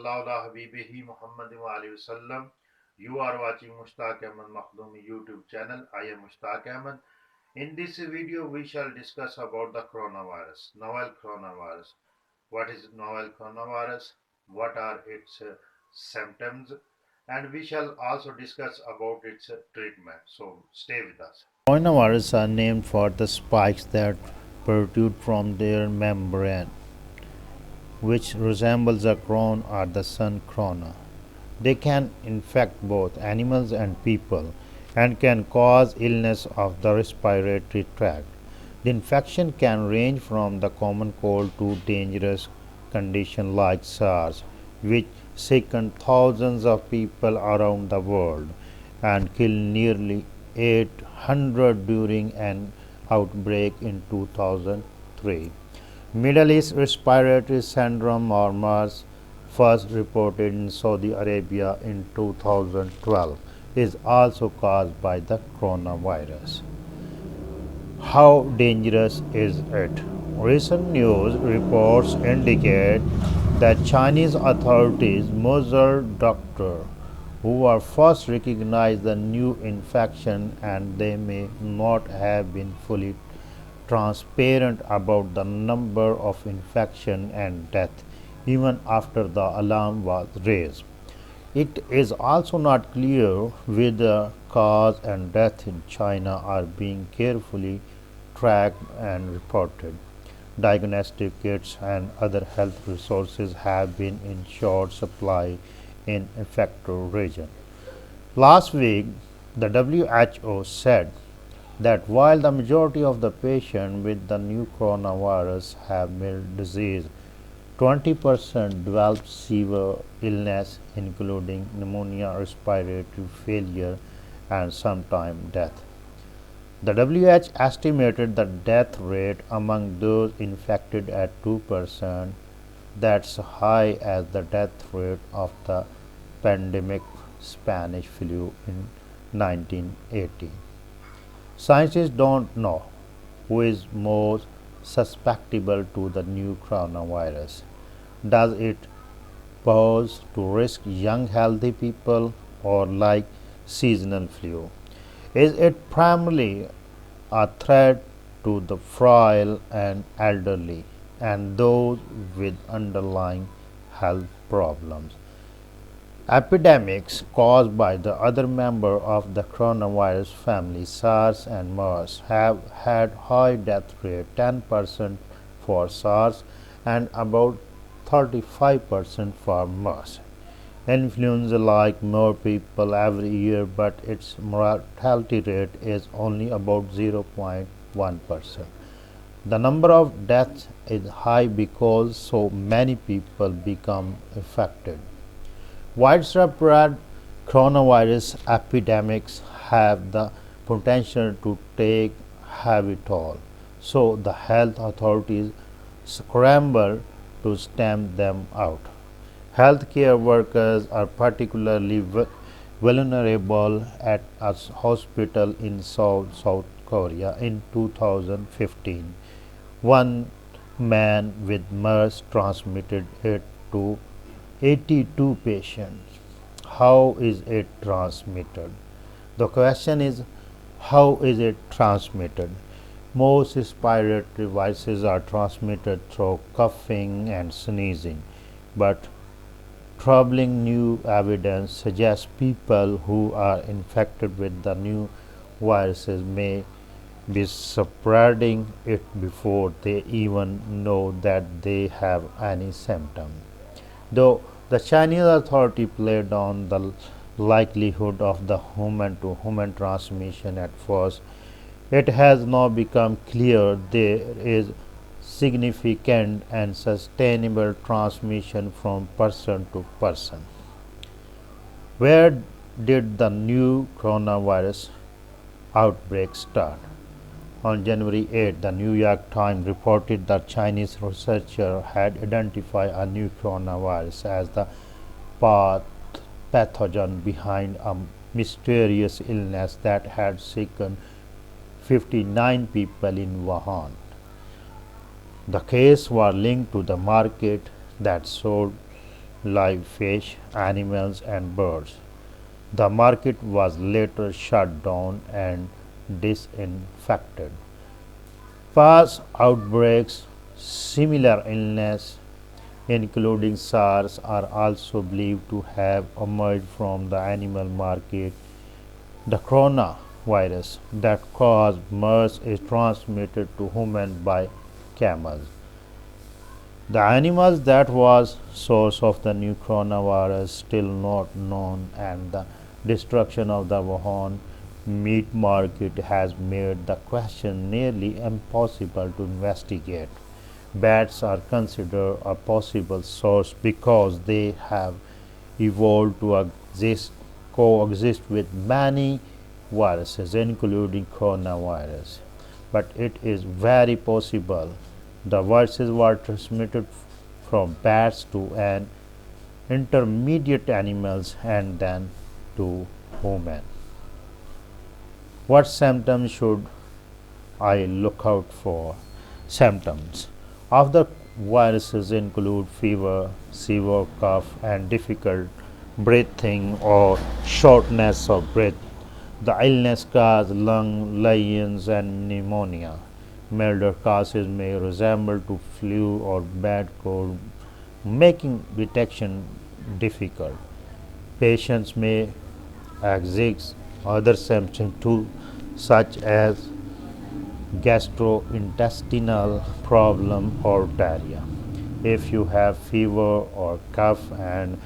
sallallahu ala habibihi Muhammad wa alihi wasallam. You are watching Mushtaq Ahmed Makhdumi YouTube channel. I am Mushtaq Ahmed. In this video, we shall discuss about the coronavirus, novel coronavirus. What is novel coronavirus? What are its symptoms? And we shall also discuss about its treatment. So stay with us. Coronavirus are named for the spikes that protrude from their membrane, which resembles a crown or the sun corona. They can infect both animals and people and can cause illness of the respiratory tract. The infection can range from the common cold to dangerous conditions like SARS, which sickened thousands of people around the world and killed nearly 800 during an outbreak in 2003. Middle East Respiratory Syndrome or MERS, first reported in Saudi Arabia in 2012, is also caused by the coronavirus. How dangerous is it? Recent news reports indicate that Chinese authorities measured doctors who were first recognized the new infection, and they may not have been fully transparent about the number of infection and death even after the alarm was raised. It is also not clear whether cause and death in China are being carefully tracked and reported. Diagnostic kits and other health resources have been in short supply in affected regions. Last week, the WHO said that while the majority of the patients with the new coronavirus have mild disease, 20% develop severe illness, including pneumonia, respiratory failure, and sometimes death. The WHO estimated the death rate among those infected at 2%. That's high as the death rate of the pandemic Spanish flu in 1980. Scientists don't know who is most susceptible to the new coronavirus. Does it pose to risk young healthy people or like seasonal flu? Is it primarily a threat to the frail and elderly and those with underlying health problems? Epidemics caused by the other member of the coronavirus family, SARS and MERS, have had high death rate, 10% for SARS and about 35% for MERS. Influenza like more people every year, but its mortality rate is only about 0.1%. The number of deaths is high because so many people become affected. Widespread coronavirus epidemics have the potential to take heavy toll, so the health authorities scramble to stamp them out. Healthcare workers are particularly vulnerable at a hospital in South Korea in 2015. One man with MERS transmitted it to 82 patients. How is it transmitted? The question is, how is it transmitted? Most respiratory viruses are transmitted through coughing and sneezing, but troubling new evidence suggests people who are infected with the new viruses may be spreading it before they even know that they have any symptom. Though the Chinese authority played on the likelihood of the human to human transmission at first, it has now become clear there is significant and sustainable transmission from person to person. Where did the new coronavirus outbreak start? On January 8, the New York Times reported that Chinese researchers had identified a new coronavirus as the pathogen behind a mysterious illness that had sickened 59 people in Wuhan. The case was linked to the market that sold live fish, animals, and birds. The market was later shut down and disinfected. Past outbreaks, similar illness, including SARS, are also believed to have emerged from the animal market. The coronavirus that caused MERS is transmitted to humans by camels. The animals that was source of the new coronavirus still not known, and the destruction of the Wuhan meat market has made the question nearly impossible to investigate. Bats are considered a possible source because they have evolved to coexist with many viruses, including coronavirus. But it is very possible the viruses were transmitted from bats to an intermediate animals and then to human. What symptoms should I look out for? Symptoms of the viruses include fever, severe cough, and difficult breathing or shortness of breath. The illness causes lung lesions and pneumonia. Milder causes may resemble to flu or bad cold, making detection difficult. Patients may exhibit other symptoms too, such as gastrointestinal problem or diarrhea. If you have fever or cough and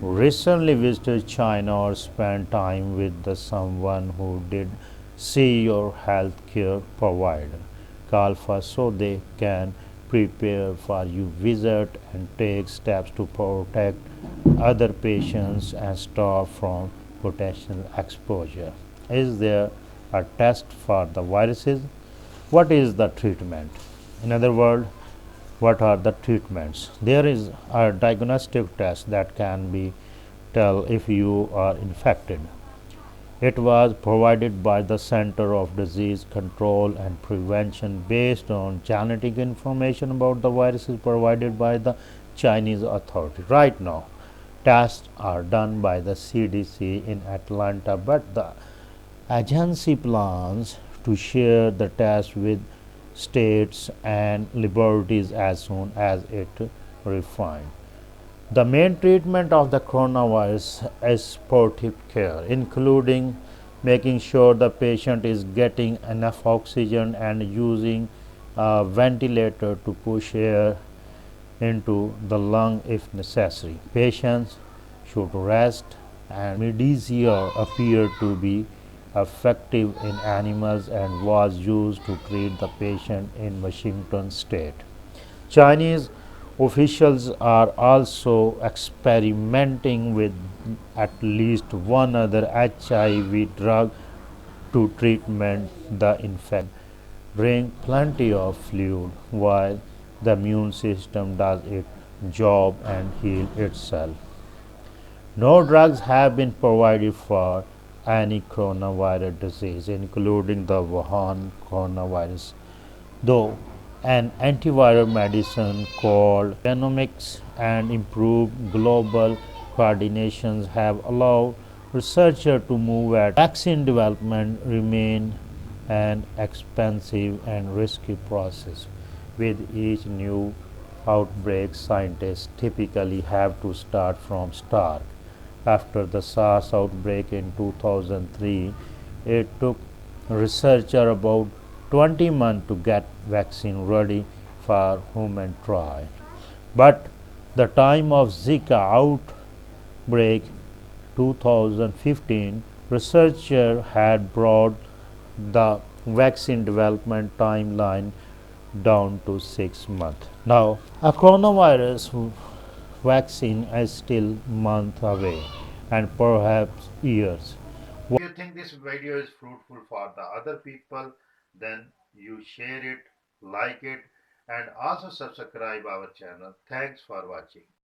recently visited China or spent time with someone who did see your healthcare provider, call first so they can prepare for your visit and take steps to protect other patients and stop from potential exposure. Is there a test for the viruses? What is the treatment? In other words, what are the treatments? There is a diagnostic test that can be tell if you are infected. It was provided by the Center of Disease Control and Prevention based on genetic information about the viruses provided by the Chinese authority. Right now, tests are done by the CDC in Atlanta, but the agency plans to share the test with states and liberties as soon as it refined. The main treatment of the coronavirus is supportive care, including making sure the patient is getting enough oxygen and using a ventilator to push air into the lung if necessary. Patients should rest, and remdesivir appeared to be effective in animals and was used to treat the patient in Washington state. Chinese officials are also experimenting with at least one other HIV drug to treatment the infection. Drink plenty of fluid while the immune system does its job and heal itself. No drugs have been provided for any coronavirus disease, including the Wuhan coronavirus, though an antiviral medicine called genomics and improved global coordinations have allowed researchers to move at vaccine development remain an expensive and risky process. With each new outbreak, scientists typically have to start from start. After the SARS outbreak in 2003, it took researchers about 20 months to get vaccine ready for human trial. But the time of Zika outbreak 2015, researchers had brought the vaccine development timeline down to 6 months. Now, a coronavirus vaccine is still months away and perhaps years. If you think this video is fruitful for the other people, then you share it, like it, and also subscribe our channel. Thanks for watching.